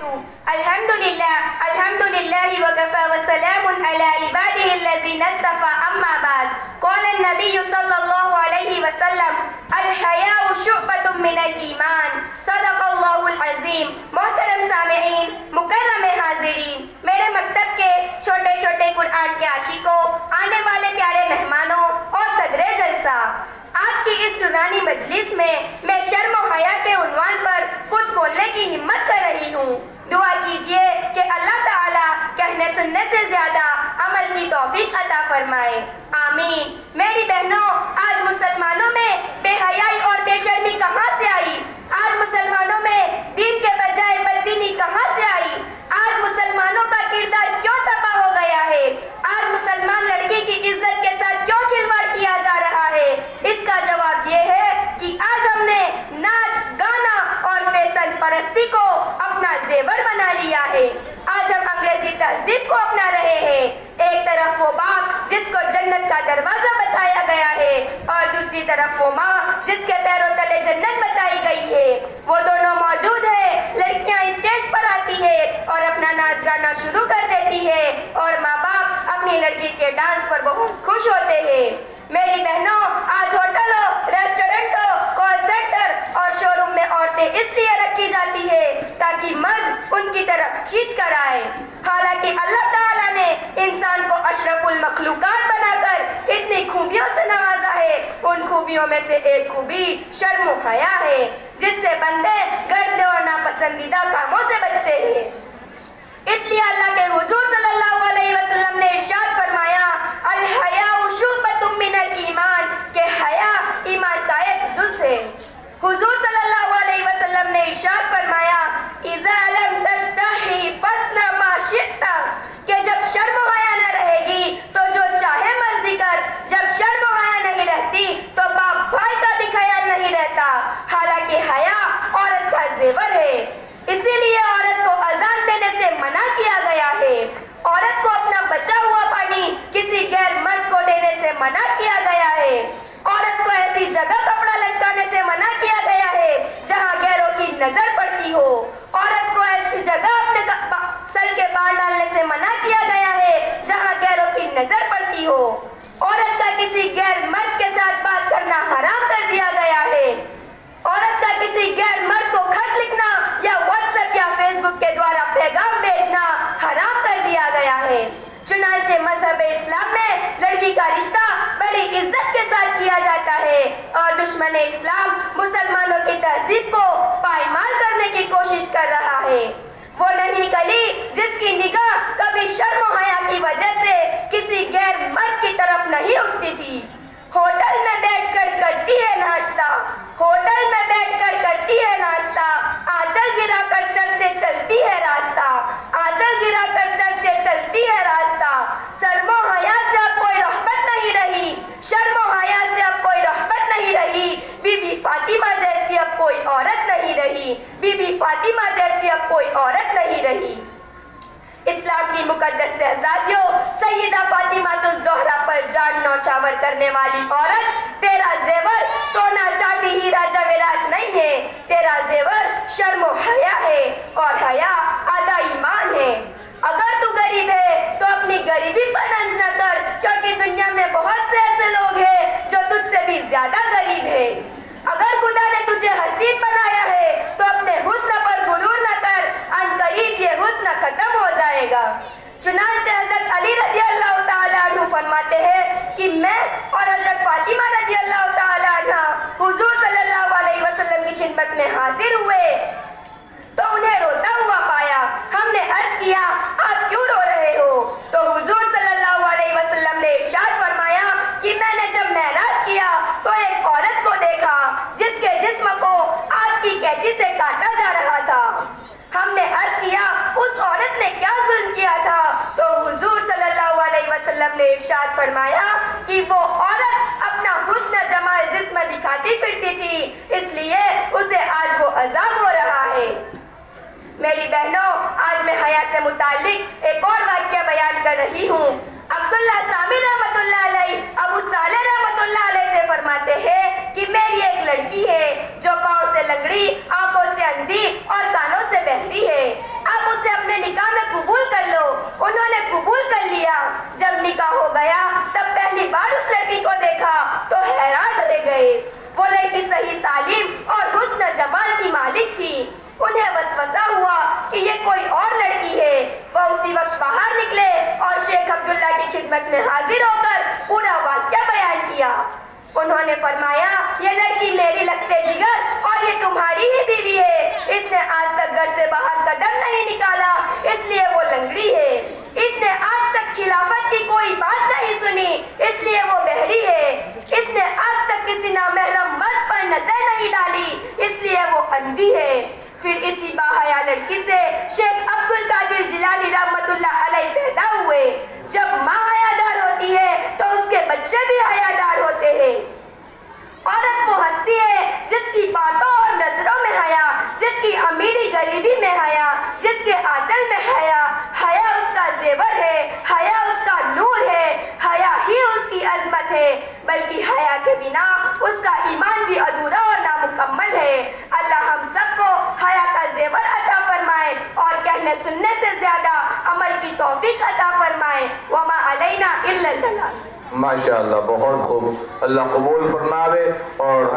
الحمد لله وكفى وسلام على عباده الذين اصطفى أما بعد قال النبي صلى الله عليه وسلم الحياء شعبة من الإيمان صدق الله العظيم. محترم سامعین، مکرم حاضرین، میرے مکتب کے چھوٹے چھوٹے قرآن کے عاشقوں، آنے والے پیارے مہمانوں اور صدر جلسہ، آج کی اس نورانی مجلس میں شرم و حیا کے عنوان پر کچھ بولنے کی ہمت کر رہی ہوں. دعا کیجئے کہ اللہ تعالیٰ کہنے سننے سے زیادہ عمل کی توفیق عطا فرمائے. آمین. میری بہنوں، آج مسلمانوں میں بے حیائی اور بے شرمی کہاں سے آئی؟ آج مسلمانوں میں دین کے بجائے بددینی کہاں سے آئی؟ آج مسلمانوں کا کردار کیوں تباہ ہو گیا ہے؟ آج مسلمان لڑکی کی عزت کے ساتھ کیوں کھلواڑ کیا جا رہا ہے؟ اس کا جواب یہ ہے کہ آج ہم نے ناچ، گانا اور فیشن پرستی کو اپنا زیور بنا لیا ہے. آج ہم انگریزی تہذیب کو اپنا رہے ہیں. ایک طرف وہ باغ جس کو جنت کا دروازہ بتایا گیا ہے اور دوسری طرف وہ ماں جس کے پیروں تلے جنت بتائی گئی ہے. وہ دونوں موجود ہے. لڑکیاں اسٹیج پر آتی ہے اور اپنا ناچ گانا شروع کر دیتی ہے اور ماں باپ اپنی لڑکی کے ڈانس پر بہت خوش ہوتے ہیں. میری بہنوں، آج ہوٹلوں، ریسٹورنٹوں، کال سینٹر اور شو روم میں عورتیں اس لیے رکھی جاتی ہے تاکہ مرد ان کی طرف کھینچ کر آئے. حالانکہ اللہ تعالیٰ نے انسان کو اشرف المخلوقات بنا کر اتنی خوبیوں سے نوازا ہے. ان خوبیوں میں سے ایک خوبی شرم و حیا ہے، جس سے بندے گندے اور ناپسندیدہ کاموں سے بچتے ہیں. اس لیے اللہ کے حضور صلی اللہ علیہ وسلم نے ارشاد فرمایا الحیاء شعبۃ من الایمان، کہ حیا ایمان کا ایک جز ہے. حضور صلی اللہ علیہ وسلم نے ارشاد فرمایا اذا لم تستحی فاصنع ما شئت، کہ جب شرم و حیا نہ رہے گی تو جو چاہے مرضی کر. جب شرم و حیا نہیں رہتی تو باپ بھائی کا بھی خیال نہیں رہتا. حالانکہ حیا عورت کا زیور ہے. اسی لیے عورت کو اذان دینے سے منع کیا گیا ہے. عورت کو اپنا بچا ہوا پانی کسی غیر مرد کو دینے سے منع کیا گیا ہے. عورت کو ایسی جگہ کپڑا لٹکانے سے منع کیا گیا ہے جہاں غیروں کی نظر پڑتی ہو. عورت کو ایسی جگہ اپنے سر کے بال ڈالنے سے منع کیا گیا ہے جہاں غیروں کی نظر پڑتی ہو. عورت کا کسی غیر مرد کے ساتھ بات کرنا حرام کر دیا گیا ہے. عورت کا کسی غیر مرد کو خط لکھنا یا واٹس ایپ یا فیس بک کے دوارا پیغام بھیجنا حرام کر دیا گیا ہے. چنانچہ مذہب اسلام میں لڑکی کا رشتہ بڑی عزت کے ساتھ کیا جاتا ہے اور دشمن اسلام مسلمانوں کی تہذیب کو پائمال کرنے کی کوشش کر رہا ہے. وہ ننھی کلی جس کی نگاہ کبھی شرم و حیا کی وجہ سے کسی غیر مرد کی طرف نہیں اٹھتی تھی. ہوٹل میں بیٹھ کر کرتی ہے ناشتہ، ہوٹل میں بیٹھ کر کرتی ہے ناشتہ، آنچل گرا کر سر سے چلتی ہے راستہ، آنچل گرا کر سر سے چلتی ہے راستہ. شرم و حیا سے اب کوئی رحمت نہیں رہی، شرم و حیا سے اب کوئی رحمت نہیں رہی. بی بی فاطمہ جیسی اب کوئی عورت نہیں رہی، بی بی فاطمہ جیسی اب کوئی عورت نہیں رہی. اسلام کی مقدس شہزادیوں، سیدہ فاطمہ الزہرا پر جان نوچاور کرنے والی عورت، تیرا زیور سونا چاندی ہیرا جواہرات نہیں ہے. تیرا زیور شرم و حیا ہے اور حیا آدھا ایمان ہے. اگر تو غریب ہے تو اپنی غریبی پر رنج نہ کر، کیونکہ دنیا میں بہت سے ایسے لوگ ہیں جو تجھ سے بھی زیادہ غریب ہے. اگر خدا نے تجھے حسین بنایا ہے تو اپنے حسن پر غرور نہ کر، ان قریب یہ حسن ختم ہو جائے گا. چنانچہ حضرت علی رضی اللہ تعالیٰ عنہ فرماتے ہیں کہ میں اور حضرت فاطمہ رضی اللہ تعالیٰ عنہ حضور صلی اللہ علیہ وسلم کی خدمت میں حاضر ہوئے تو انہیں روتا ہوا پایا. ہم نے عرض کیا آپ کیوں رو رہے ہو؟ تو حضور صلی اللہ علیہ وسلم نے ارشاد فرمایا کہ میں نے جب معراج کیا تو ایک عورت کو دیکھا جس کے جسم کو آگ کی قینچی سے کاٹا جا رہا تھا. ہم نے عرض کیا اس عورت نے کیا ظلم کیا تھا؟ تو حضور صلی اللہ علیہ وسلم نے ارشاد فرمایا کہ وہ عورت اپنا حسن جمال جسم دکھاتی پھرتی تھی، اس لیے اسے آج وہ عذاب ہو رہا ہے. میری بہنوں، آج میں حیا سے متعلق ایک اور واقعہ بیان کر رہی ہوں. عبداللہ سامی رحمۃ اللہ علیہ ابو صالح رحمۃ اللہ علیہ سے فرماتے ہیں کہ میری ایک لڑکی ہے جو پاؤں سے لنگڑی، آنکھوں سے اندھی اور کانوں سے بہری ہے. اب جب نکاح ہو گیا تب پہلی بار اس لڑکی کو دیکھا تو حیران رہ گئے. وہ لڑکی صحیح تعلیم اور حسن جمال کی مالک تھی. انہیں وسوسہ ہوا کہ یہ کوئی اور لڑکی ہے. وہ اسی وقت باہر نکلے اور شیخ عبداللہ کی خدمت میں حاضر ہو کر پورا واقعہ بیان کیا. انہوں نے فرمایا یہ لڑکی میری لگتے جگر اور یہ تمہاری ہی بیوی ہے. اس نے آج تک گھر سے باہر قدم نہیں نکالا اس لیے وہ لنگڑی ہے. اس نے آج تک خلافت کی کوئی بات نہیں سنی اس لیے وہ بہری ہے. اس نے آج تک کسی نامحرم مرد پر نظر نہیں ڈالی اس لیے وہ اندھی ہے. پھر اسی باحیا لڑکی سے شیخ عبد القادر جیلانی رحمت اللہ علیہ پیدا ہوئے. جب ماں حیادار ہوتی ہے تو اس کے بچے بھی حیادار ہوتے ہیں. عورت وہ ہستی ہے جس کی باتوں اور نظروں میں حیا، جس کی امیری غریبی میں حیا، جس کے آنچل میں حیا. حیا اس کا زیور ہے، حیا اس کا نور ہے، حیا ہی اس کی عظمت ہے. بلکہ حیا کے بنا اس کا ایمان بھی ادھورا اور نامکمل ہے. اللہ ہم سب کو حیا کا زیور عطا فرمائے اور کہنے سننے سے زیادہ عمل کی توفیق عطا فرمائے. وما علینا الا البلاغ. ماشاء اللہ، بہت خوب. اللہ قبول فرماوے اور